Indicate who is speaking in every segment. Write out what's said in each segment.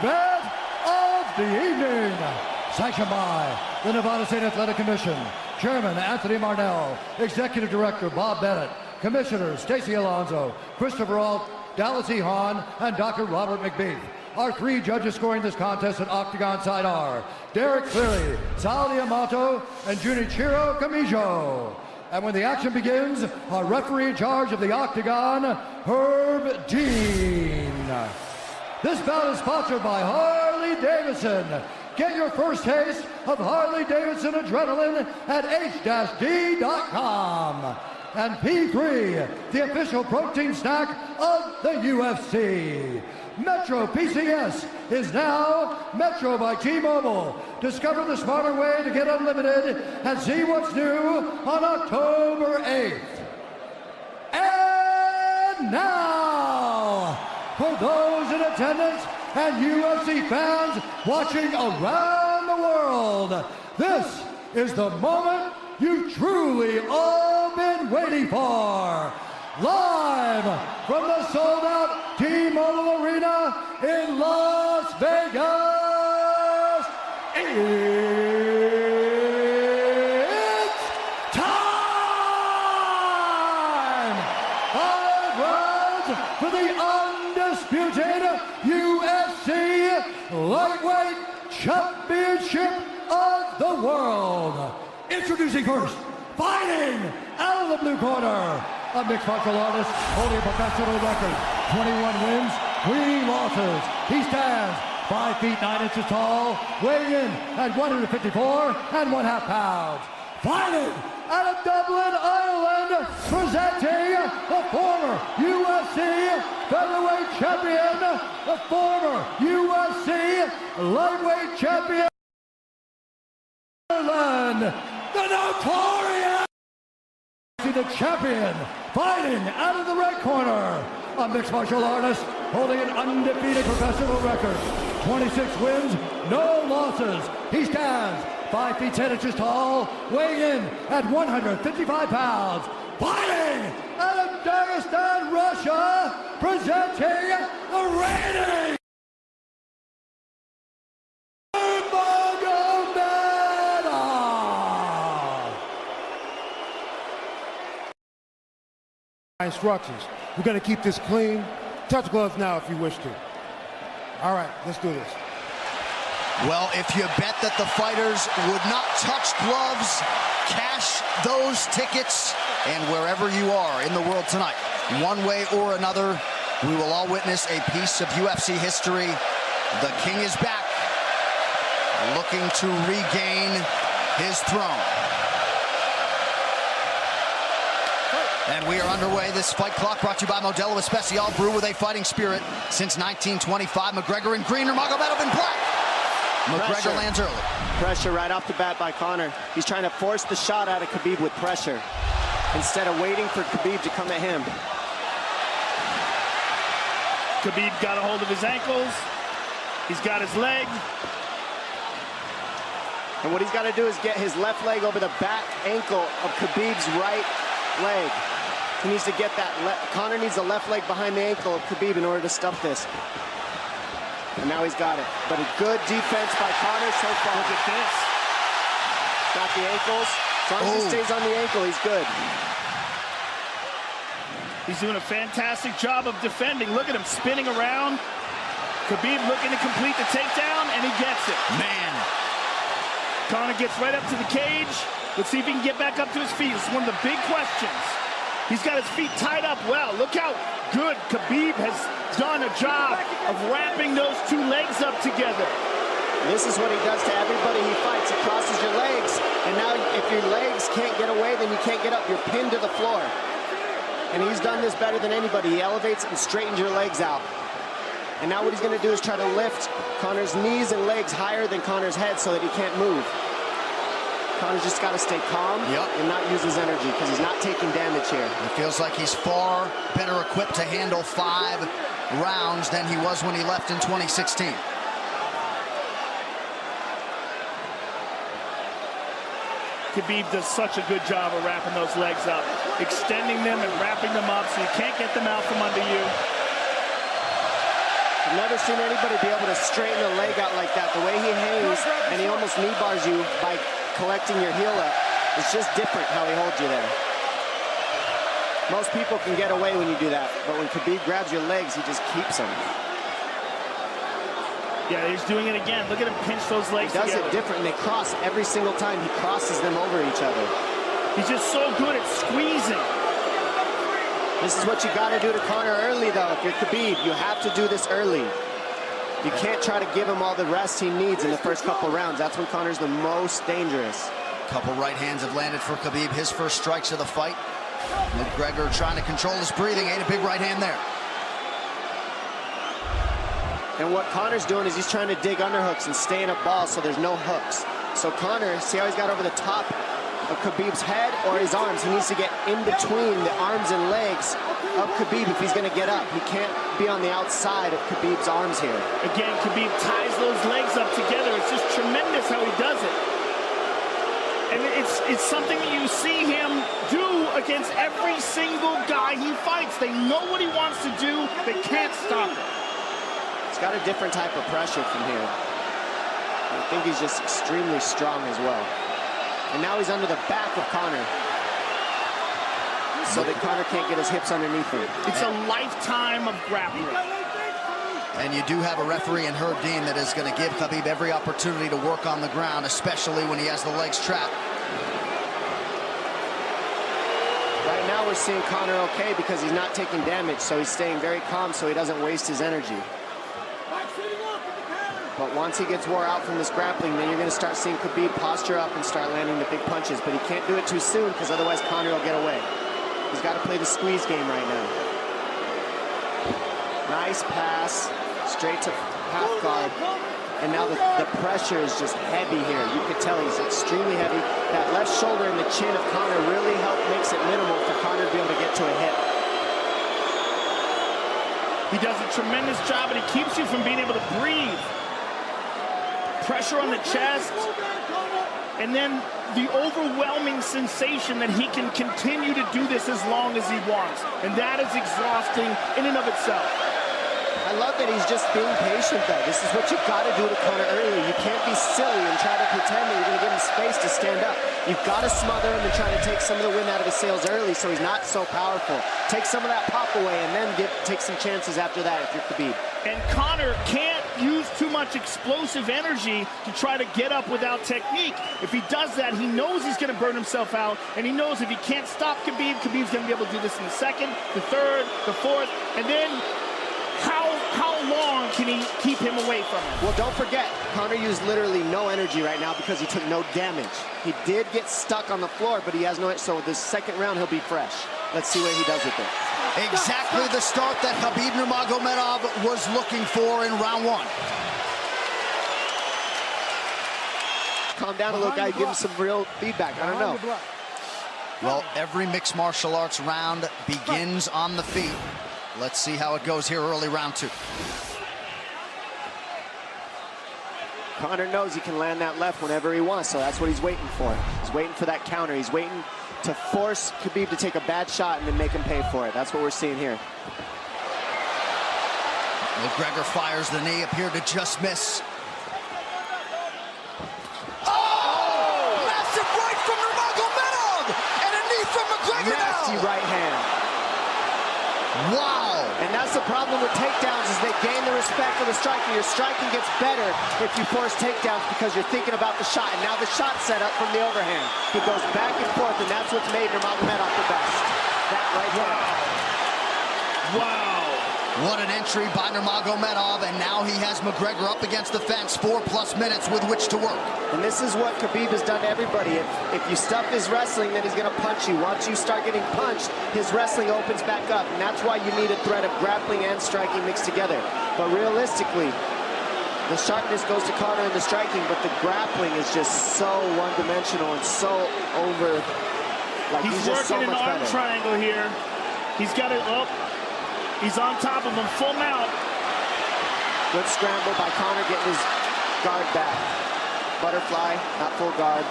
Speaker 1: event of the evening. Sanctioned by the Nevada State Athletic Commission, Chairman Anthony Marnell, Executive Director Bob Bennett, Commissioners Stacey Alonso, Christopher Alt, Dallas E. Hahn, and Dr. Robert McBeef. Our three judges scoring this contest at Octagon side are Derek Cleary, Sal Diamato, and Junichiro Kamijo. And when the action begins, our referee in charge of the Octagon, Herb Dean. This bout is sponsored by Harley-Davidson. Get your first taste of Harley-Davidson adrenaline at h-d.com. And P3, the official protein snack of the UFC. Metro PCS is now Metro by T-Mobile. Discover the smarter way to get unlimited and see what's new on October 8th. And now, for those in attendance and UFC fans watching around the world, this is the moment you've truly all been waiting for. Live from the sold-out T-Mobile Arena in Las Vegas, it's time! 5 rounds for the undisputed UFC Lightweight Championship of the World. Introducing first, fighting out of the blue corner, a mixed martial artist holding a professional record, 21 wins, 3 losses. He stands 5 feet 9 inches tall, weighing in at 154 1/2 pounds. Fighting out of Dublin, Ireland, presenting the former UFC featherweight champion, the former UFC lightweight champion, Ireland, the notorious, the champion, fighting out of the red corner, a mixed martial artist holding an undefeated professional record, 26 wins, no losses. He stands 5 feet 10 inches tall, weighing in at 155 pounds. Fighting out of Dagestan, Russia, presenting the reigning
Speaker 2: instructions. We're going to keep this clean. Touch gloves now if you wish to. All right, let's do this.
Speaker 3: Well, if you bet that the fighters would not touch gloves, cash those tickets, and wherever you are in the world tonight, one way or another, we will all witness a piece of UFC history. The King is back, looking to regain his throne. And we are underway. This fight clock brought to you by Modelo Especial, brew with a fighting spirit since 1925. McGregor in green, Nurmagomedov in black. McGregor lands early.
Speaker 4: Pressure right off the bat by Conor. He's trying to force the shot out of Khabib with pressure instead of waiting for Khabib to come at him.
Speaker 5: Khabib got a hold of his ankles. He's got his leg.
Speaker 4: And what he's got to do is get his left leg over the back ankle of Khabib's right leg. He needs to get that. Conor needs the left leg behind the ankle of Khabib in order to stuff this. And now he's got it. But a good defense by Conor so far.
Speaker 5: Look at this.
Speaker 4: Got the ankles. As long as he stays on the ankle, he's good.
Speaker 5: He's doing a fantastic job of defending. Look at him spinning around. Khabib looking to complete the takedown, and he gets it.
Speaker 3: Man.
Speaker 5: Conor gets right up to the cage. Let's see if he can get back up to his feet. It's one of the big questions. He's got his feet tied up well. Look how good Khabib has done a job of wrapping those two legs up together.
Speaker 4: This is what he does to everybody he fights. He crosses your legs, and now if your legs can't get away, then you can't get up. You're pinned to the floor. And he's done this better than anybody. He elevates and straightens your legs out. And now what he's going to do is try to lift Conor's knees and legs higher than Conor's head so that he can't move. Conor's just got to stay calm and not use his energy because he's not taking damage here.
Speaker 3: It feels like he's far better equipped to handle 5 rounds than he was when he left in 2016.
Speaker 5: Khabib does such a good job of wrapping those legs up, extending them and wrapping them up so you can't get them out from under you.
Speaker 4: I've never seen anybody be able to straighten a leg out like that. The way he hangs, and he almost knee bars you by collecting your heel up. It's just different how he holds you there. Most people can get away when you do that, but when Khabib grabs your legs, he just keeps them.
Speaker 5: Yeah, he's doing it again. Look at him pinch those legs together.
Speaker 4: He does it different, and they cross every single time. He crosses them over each other.
Speaker 5: He's just so good at squeezing.
Speaker 4: This is what you got to do to Conor early, though. If you're Khabib, you have to do this early. You can't try to give him all the rest he needs in the first couple rounds. That's when Conor's the most dangerous.
Speaker 3: Couple right hands have landed for Khabib. His first strikes of the fight. McGregor trying to control his breathing. Ate a big right hand there.
Speaker 4: And what Conor's doing is he's trying to dig underhooks and stay in a ball so there's no hooks. So Conor, see how he's got over the top of Khabib's head or his arms? He needs to get in between the arms and legs of Khabib if he's going to get up. He can't be on the outside of Khabib's arms here.
Speaker 5: Again, Khabib ties those legs up together. It's just tremendous how he does it. And it's something that you see him do against every single guy he fights. They know what he wants to do. They can't stop it.
Speaker 4: He's got a different type of pressure from here. I think he's just extremely strong as well. And now he's under the back of Conor, so that Conor can't get his hips underneath him.
Speaker 5: It's a lifetime of grappling.
Speaker 3: And you do have a referee in Herb Dean that is going to give Khabib every opportunity to work on the ground, especially when he has the legs trapped.
Speaker 4: Right now we're seeing Conor okay because he's not taking damage, so he's staying very calm so he doesn't waste his energy. But once he gets wore out from this grappling, then you're going to start seeing Khabib posture up and start landing the big punches. But he can't do it too soon because otherwise Conor will get away. He's got to play the squeeze game right now. Nice pass, straight to half guard. And now the pressure is just heavy here. You can tell he's extremely heavy. That left shoulder and the chin of Conor really makes it minimal for Conor to be able to get to a hit.
Speaker 5: He does a tremendous job, and he keeps you from being able to breathe. Pressure on the chest, and then the overwhelming sensation that he can continue to do this as long as he wants. And that is exhausting in and of itself.
Speaker 4: I love that he's just being patient, though. This is what you've got to do to Conor early. You can't be silly and try to pretend that you're going to give him space to stand up. You've got to smother him and try to take some of the wind out of his sails early so he's not so powerful. Take some of that pop away and then take some chances after that if you're Khabib.
Speaker 5: And Conor can't use too much explosive energy to try to get up without technique. If he does that, he knows he's going to burn himself out, and he knows if he can't stop Khabib, Khabib's going to be able to do this in the second, the third, the fourth, and then how long can he keep him away from him?
Speaker 4: Well, don't forget, Conor used literally no energy right now because he took no damage. He did get stuck on the floor, but he has no, so this second round he'll be fresh. Let's see what he does with it.
Speaker 3: Exactly the start that Khabib Nurmagomedov was looking for in round one.
Speaker 4: Calm down a little, guy. Give him some real feedback. I don't know.
Speaker 3: Well, every mixed martial arts round begins on the feet. Let's see how it goes here early round two.
Speaker 4: Conor knows he can land that left whenever he wants, so that's what he's waiting for. He's waiting for that counter. He's waiting to force Khabib to take a bad shot and then make him pay for it. That's what we're seeing here.
Speaker 3: McGregor fires the knee, appeared to just miss. Oh! Massive right from Nurmagomedov! And a knee from McGregor now!
Speaker 4: Nasty right hand.
Speaker 3: Wow!
Speaker 4: And that's the problem with takedowns is they gain the respect of the striker. Your striking gets better if you force takedowns because you're thinking about the shot. And now the shot set up from the overhand. He goes back and forth, and that's what's made Nurmagomedov the best. That right hand.
Speaker 5: Wow.
Speaker 3: What an entry by Nurmagomedov, and now he has McGregor up against the fence, 4+ minutes with which to work.
Speaker 4: And this is what Khabib has done to everybody. If you stuff his wrestling, then he's going to punch you. Once you start getting punched, his wrestling opens back up, and that's why you need a threat of grappling and striking mixed together. But realistically, the sharpness goes to Conor in the striking, but the grappling is just so one-dimensional and so over. Like
Speaker 5: He's
Speaker 4: just
Speaker 5: working
Speaker 4: so
Speaker 5: an
Speaker 4: much
Speaker 5: arm
Speaker 4: better.
Speaker 5: triangle here. He's got it up. He's on top of him, full mount.
Speaker 4: Good scramble by Conor, getting his guard back. Butterfly, not full guard.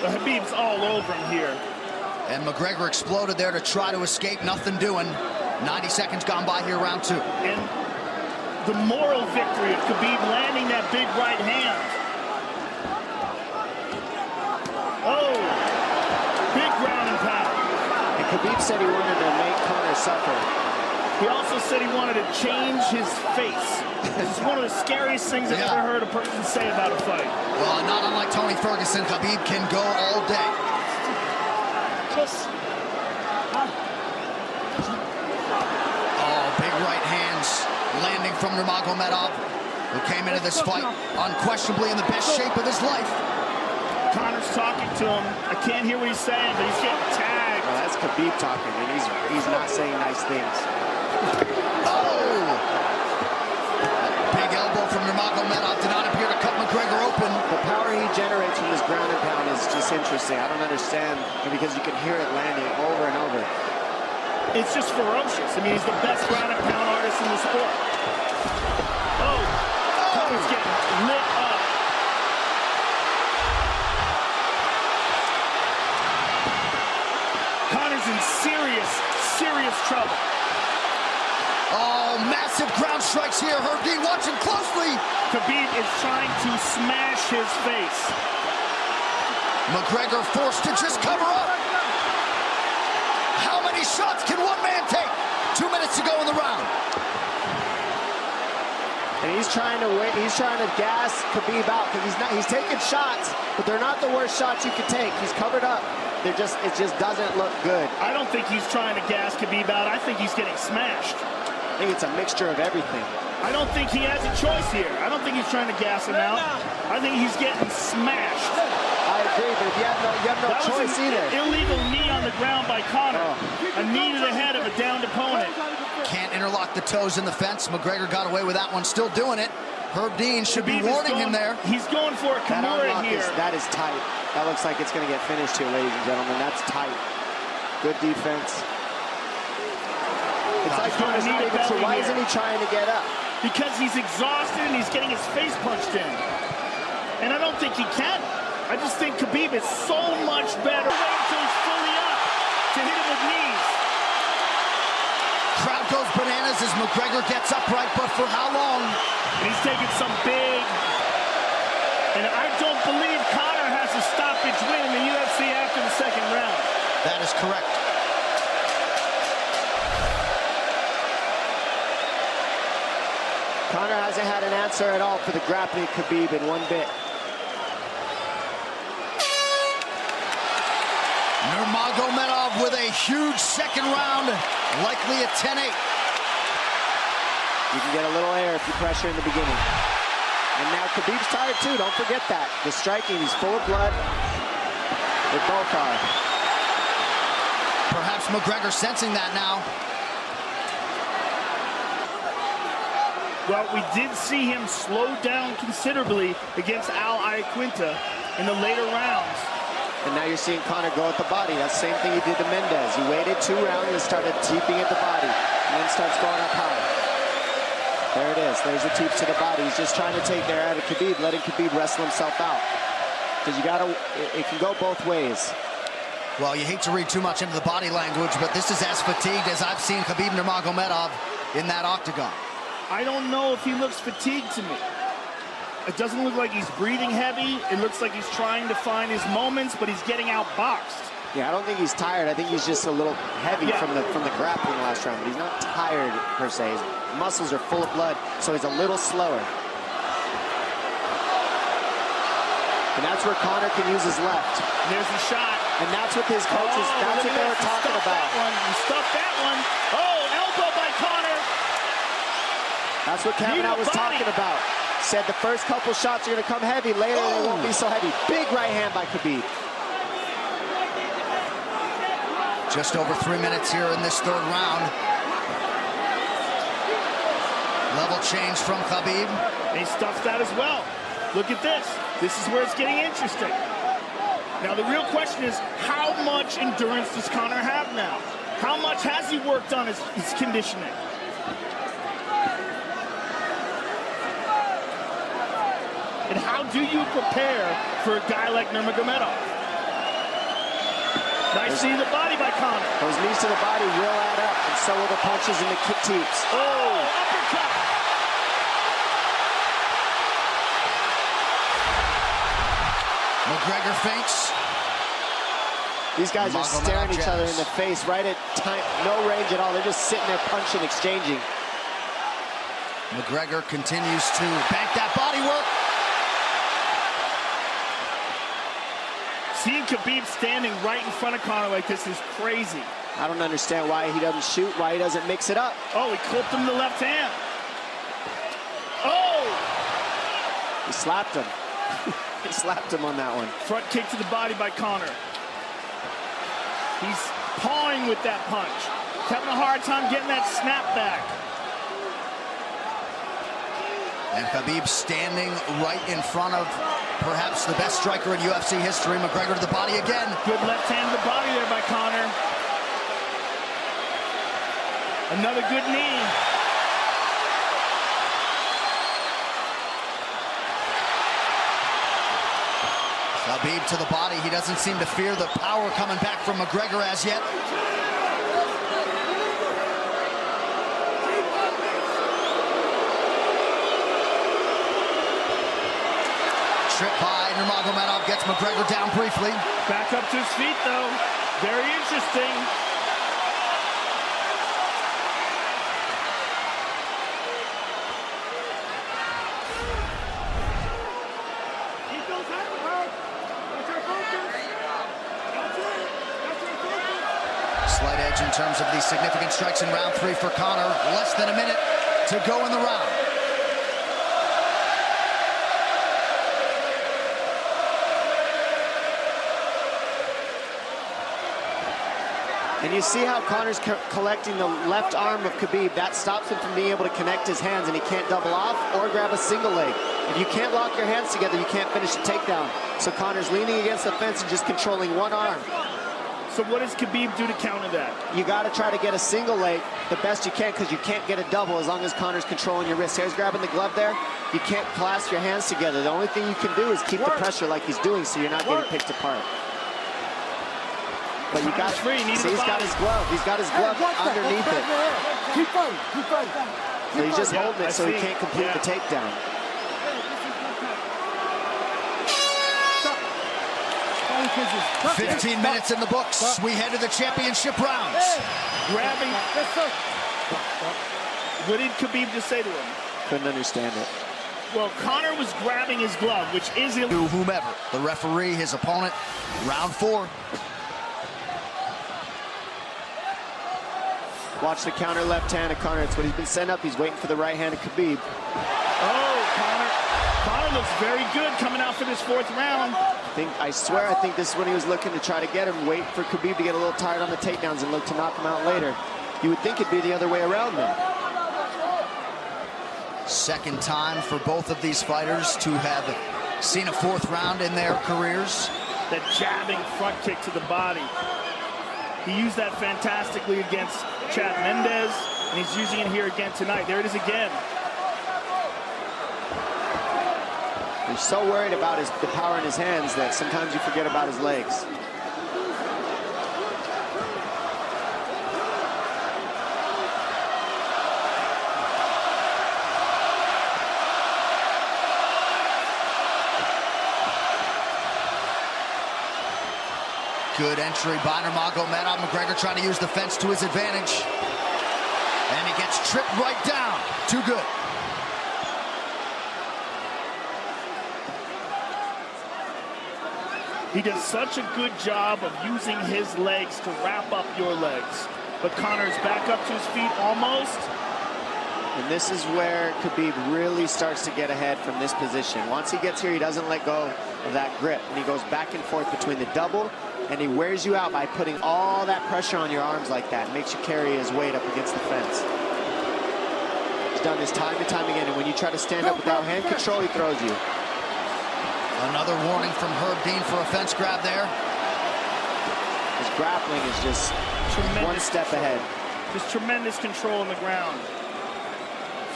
Speaker 5: The Khabib's all over him here.
Speaker 3: And McGregor exploded there to try to escape, nothing doing. 90 seconds gone by here, round two.
Speaker 5: And the moral victory of Khabib landing that big right hand. Oh, big ground and pound.
Speaker 4: And Khabib said he wanted to make Conor suffer.
Speaker 5: He also said he wanted to change his face. This is one of the scariest things I've ever heard a person say about a fight.
Speaker 3: Well, not unlike Tony Ferguson, Khabib can go all day. Oh, big right hands landing from Nurmagomedov, who came into this fight unquestionably in the best shape of his life.
Speaker 5: Conor's talking to him. I can't hear what he's saying, but he's getting tagged.
Speaker 4: Well, that's Khabib talking, and he's not saying nice things.
Speaker 3: Oh! Big elbow from Nurmagomedov did not appear to cut McGregor open.
Speaker 4: The power he generates from his ground and pound is just interesting. I don't understand, because you can hear it landing over and over.
Speaker 5: It's just ferocious. I mean, he's the best ground and pound artist in the sport. Oh! Conor's getting lit up. Conor's in serious trouble.
Speaker 3: Oh, massive ground strikes here. Herb Dean watching closely.
Speaker 5: Khabib is trying to smash his face.
Speaker 3: McGregor forced to just cover up. How many shots can one man take? 2 minutes to go in the round.
Speaker 4: And he's trying to wait. He's trying to gas Khabib out, because he's taking shots, but they're not the worst shots you could take. He's covered up. It just doesn't look good.
Speaker 5: I don't think he's trying to gas Khabib out. I think he's getting smashed.
Speaker 4: I think it's a mixture of everything.
Speaker 5: I don't think he has a choice here. I don't think he's trying to gas him out. I think he's getting smashed.
Speaker 4: I agree, but if you have no choice either.
Speaker 5: Illegal knee on the ground by Conor. A knee to the head of a downed opponent.
Speaker 3: Can't interlock the toes in the fence. McGregor got away with that one, still doing it. Herb Dean should be warning him there.
Speaker 5: He's going for a Kimura here.
Speaker 4: That is tight. That looks like it's going to get finished here, ladies and gentlemen. That's tight. Good defense. It's like Conor's not even sure. Why isn't he trying to get up?
Speaker 5: Because he's exhausted and he's getting his face punched in. And I don't think he can. I just think Khabib is so much better. Wait until he's fully up to hit him with knees.
Speaker 3: Crowd goes bananas as McGregor gets upright, but for how long?
Speaker 5: And he's taking some big... And I don't believe Conor has a stoppage win in the UFC after the second round.
Speaker 3: That is correct.
Speaker 4: Conor hasn't had an answer at all for the grappling Khabib in one bit.
Speaker 3: Nurmagomedov with a huge second round, likely a 10-8.
Speaker 4: You can get a little air if you pressure in the beginning. And now Khabib's tired too, don't forget that. The striking, he's full of blood. They both are.
Speaker 3: Perhaps McGregor sensing that now.
Speaker 5: Well, we did see him slow down considerably against Al Iaquinta in the later rounds.
Speaker 4: And now you're seeing Conor go at the body. That's the same thing he did to Mendez. He waited 2 rounds and started teeping at the body, and then starts going up high. There it is. There's the teeps to the body. He's just trying to take there out of Khabib, letting Khabib wrestle himself out. Because you gotta, it can go both ways.
Speaker 3: Well, you hate to read too much into the body language, but this is as fatigued as I've seen Khabib Nurmagomedov in that octagon.
Speaker 5: I don't know if he looks fatigued to me. It doesn't look like he's breathing heavy. It looks like he's trying to find his moments, but he's getting outboxed.
Speaker 4: Yeah, I don't think he's tired. I think he's just a little heavy from the grappling last round. But he's not tired per se. His muscles are full of blood, so he's a little slower. And that's where Conor can use his left.
Speaker 5: There's the shot.
Speaker 4: And that's what his coaches, that's what they were talking about.
Speaker 5: He stuffed that one. Oh, elbow by Conor.
Speaker 4: That's what Kavanaugh was talking about. Said the first couple shots are going to come heavy. Later, they won't be so heavy. Big right hand by Khabib.
Speaker 3: Just over 3 minutes here in this third round. Level change from Khabib.
Speaker 5: He stuffs that as well. Look at this. This is where it's getting interesting. Now, the real question is, how much endurance does Conor have now? How much has he worked on his conditioning? And how do you prepare for a guy like Nurmagomedov? Nice knee to the body by Conor.
Speaker 4: Those knees to the body will add up, and so will the punches and the kick teeps.
Speaker 5: Oh, uppercut.
Speaker 3: McGregor feints.
Speaker 4: These guys are staring each other in the face right at time, no range at all. They're just sitting there punching, exchanging.
Speaker 3: McGregor continues to bank that body work.
Speaker 5: Seeing Khabib standing right in front of Conor like this is crazy.
Speaker 4: I don't understand why he doesn't shoot, why he doesn't mix it up.
Speaker 5: Oh, he clipped him the left hand. Oh!
Speaker 4: He slapped him. He slapped him on that one.
Speaker 5: Front kick to the body by Conor. He's pawing with that punch. He's having a hard time getting that snap back.
Speaker 3: And Khabib standing right in front of perhaps the best striker in UFC history. McGregor to the body again. Good
Speaker 5: left hand to the body there by Conor. Another good knee.
Speaker 3: Khabib to the body. He doesn't seem to fear the power coming back from McGregor as yet. Trip by Nurmagomedov gets McGregor down briefly.
Speaker 5: Back up to his feet, though. Very interesting.
Speaker 3: Slight edge in terms of the significant strikes in round 3 for Conor. Less than a minute to go in the round.
Speaker 4: And you see how Conor's collecting the left arm of Khabib. That stops him from being able to connect his hands, and he can't double off or grab a single leg. If you can't lock your hands together, you can't finish the takedown. So Conor's leaning against the fence and just controlling one arm.
Speaker 5: So what does Khabib do to counter that?
Speaker 4: You got to try to get a single leg the best you can, because you can't get a double as long as Conor's controlling your wrist. Here's grabbing the glove there. You can't clasp your hands together. The only thing you can do is keep the pressure like he's doing, so you're not getting picked apart. But you got see, he's got his glove. He's got his glove underneath it.
Speaker 2: Keep fighting, keep fighting.
Speaker 4: So he's just holding it so he can't complete the takedown.
Speaker 3: Stop. 15 minutes in the books. We head to the championship rounds.
Speaker 5: Grabbing. What did Khabib just say to him?
Speaker 4: Couldn't understand it.
Speaker 5: Well, Conor was grabbing his glove, which is illegal.
Speaker 3: To whomever, the referee, his opponent, round 4.
Speaker 4: Watch the counter left hand of Conor. It's what he's been setting up. He's waiting for the right hand of Khabib.
Speaker 5: Oh, Conor looks very good coming out for this 4th round.
Speaker 4: I swear, I think this is when he was looking to try to get him, wait for Khabib to get a little tired on the takedowns and look to knock him out later. You would think it'd be the other way around then.
Speaker 3: Second time for both of these fighters to have seen a 4th round in their careers.
Speaker 5: That jabbing front kick to the body. He used that fantastically against Chad Mendes, and he's using it here again tonight. There it is again.
Speaker 4: He's so worried about the power in his hands that sometimes you forget about his legs.
Speaker 3: Good entry by Nurmagomedov. McGregor trying to use the fence to his advantage. And he gets tripped right down. Too good.
Speaker 5: He does such a good job of using his legs to wrap up your legs. But Conor's back up to his feet almost.
Speaker 4: And this is where Khabib really starts to get ahead from this position. Once he gets here, he doesn't let go of that grip. And he goes back and forth between the double, and he wears you out by putting all that pressure on your arms like that. Makes you carry his weight up against the fence. He's done this time and time again, and when you try to stand up without hand control, he throws you.
Speaker 3: Another warning from Herb Dean for a fence grab there.
Speaker 4: His grappling is just one step ahead.
Speaker 5: Just tremendous control on the ground.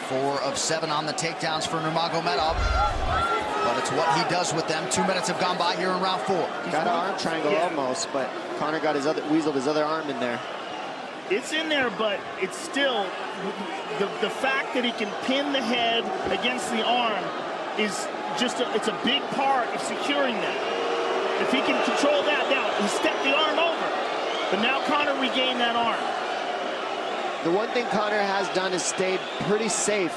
Speaker 3: 4 of 7 on the takedowns for Nurmagomedov. But it's what he does with them. 2 minutes have gone by here in round 4.
Speaker 4: Got an arm triangle almost, but Conor got weaseled his other arm in there.
Speaker 5: It's in there, but it's still the fact that he can pin the head against the arm is just it's a big part of securing that. If he can control that, now he stepped the arm over. But now Conor regained that arm.
Speaker 4: The one thing Conor has done is stayed pretty safe.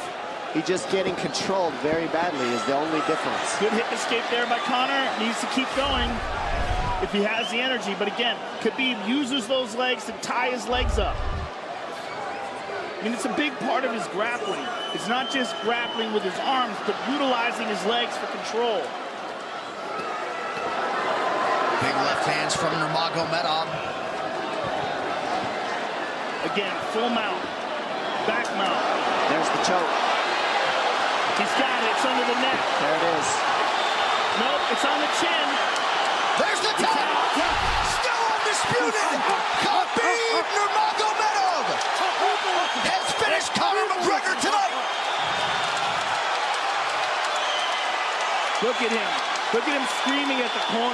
Speaker 4: He's just getting controlled very badly is the only difference.
Speaker 5: Good hip escape there by Conor. Needs to keep going if he has the energy. But again, Khabib uses those legs to tie his legs up. I mean, it's a big part of his grappling. It's not just grappling with his arms, but utilizing his legs for control.
Speaker 3: Big left hands from Nurmagomedov.
Speaker 5: Again, full mount, back mount.
Speaker 4: There's the choke.
Speaker 5: He's got it. It's under the neck.
Speaker 4: There it is.
Speaker 5: Nope, it's on the chin.
Speaker 3: There's the tap. Still undisputed. Khabib Nurmagomedov has finished Conor McGregor tonight.
Speaker 5: Look at him. Look at him screaming at the corner.